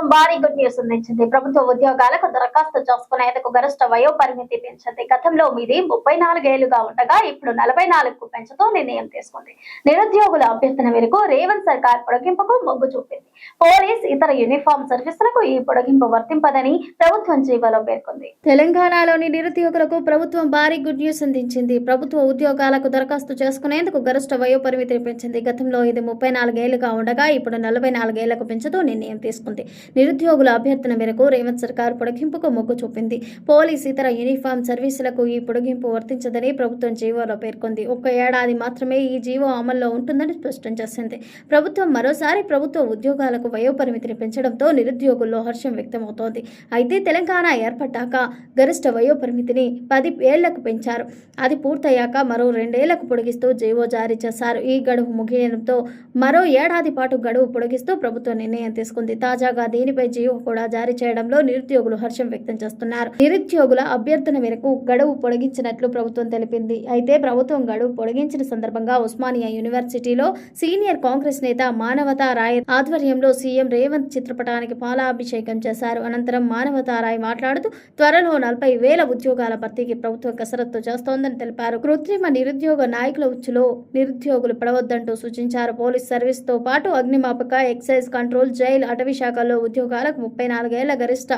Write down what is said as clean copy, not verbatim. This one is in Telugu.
ప్రభుత్వం భారీ గుడ్ న్యూస్ అందించింది. ప్రభుత్వ ఉద్యోగాలకు దరఖాస్తు చేసుకునేందుకు గరిష్ట వయో పరిమితి పెంచింది. గతంలో మీది 34 ఏళ్లుగా ఉండగా ఇప్పుడు 44కు పెంచుతూ నిర్ణయం తీసుకుంది. నిరుద్యోగుల అభ్యర్థన మేరకు రేవంత్ సర్కార్ పొడిగింపుకు మొగ్గు చూపింది. పోలీస్ ఇతర యూనిఫామ్ సర్వీసులకు ఈ పొడిగింపు వర్తింపదని ప్రభుత్వం జీవోలో పేర్కొంది. తెలంగాణలోని నిరుద్యోగులకు ప్రభుత్వం భారీ గుడ్ న్యూస్ అందించింది. ప్రభుత్వ ఉద్యోగాలకు దరఖాస్తు చేసుకునేందుకు గరిష్ట వయో పరిమితిని పెంచింది. గతంలో ఇది 34 ఏళ్లుగా ఉండగా ఇప్పుడు 44 ఏళ్లకు పెంచుతూ నిర్ణయం తీసుకుంది. నిరుద్యోగుల అభ్యర్థన మేరకు రేవంత్ సర్కార్ పొడిగింపుకు మొగ్గు చూపింది. పోలీస్ ఇతర యూనిఫామ్ సర్వీసులకు ఈ పొడిగింపు వర్తించదని ప్రభుత్వం జీవోలో పేర్కొంది. ఒక్క ఏడాది మాత్రమే ఈ జీవో అమల్లో ఉంటుందని స్పష్టం చేసింది. ప్రభుత్వం మరోసారి ప్రభుత్వ ఉద్యోగాలకు వయోపరిమితిని పెంచడంతో నిరుద్యోగుల్లో హర్షం వ్యక్తమవుతోంది. అయితే తెలంగాణ ఏర్పడ్డాక గరిష్ట వయోపరిమితిని 10 ఏళ్లకు పెంచారు. అది పూర్తయ్యాక మరో 2 ఏళ్లకు పొడిగిస్తూ జీవో జారీ చేశారు. ఈ గడువు ముగియడంతో మరో ఏడాది పాటు గడువు పొడిగిస్తూ ప్రభుత్వం నిర్ణయం తీసుకుంది. తాజాగా దీనిపై జీవో కూడా జారీ చేయడంలో నిరుద్యోగులు హర్షం వ్యక్తం చేస్తున్నారు. నిరుద్యోగుల అభ్యర్థన మేరకు గడువు పొడిగించినట్లు ప్రభుత్వం తెలిపింది. అయితే ప్రభుత్వం గడువు పొడిగించిన సందర్భంగా ఉస్మానియా యూనివర్సిటీలో సీనియర్ కాంగ్రెస్ నేత మానవతా రాయ్ ఆధ్వర్యంలో సీఎం రేవంత్ చిత్రపటానికి పాలాభిషేకం చేశారు. అనంతరం మానవతా రాయ్ మాట్లాడుతూ త్వరలో 40,000 ఉద్యోగాల భర్తీకి ప్రభుత్వం కసరత్తు చేస్తోందని తెలిపారు. కృత్రిమ నిరుద్యోగ నాయకుల ఉచ్చులో నిరుద్యోగులు పడవద్దంటూ సూచించారు. పోలీస్ సర్వీస్ తో పాటు అగ్నిమాపక, ఎక్సైజ్ కంట్రోల్, జైలు, అటవీ శాఖల్లో ఉద్యోగాలకు 34 ఏళ్ల గరిష్ట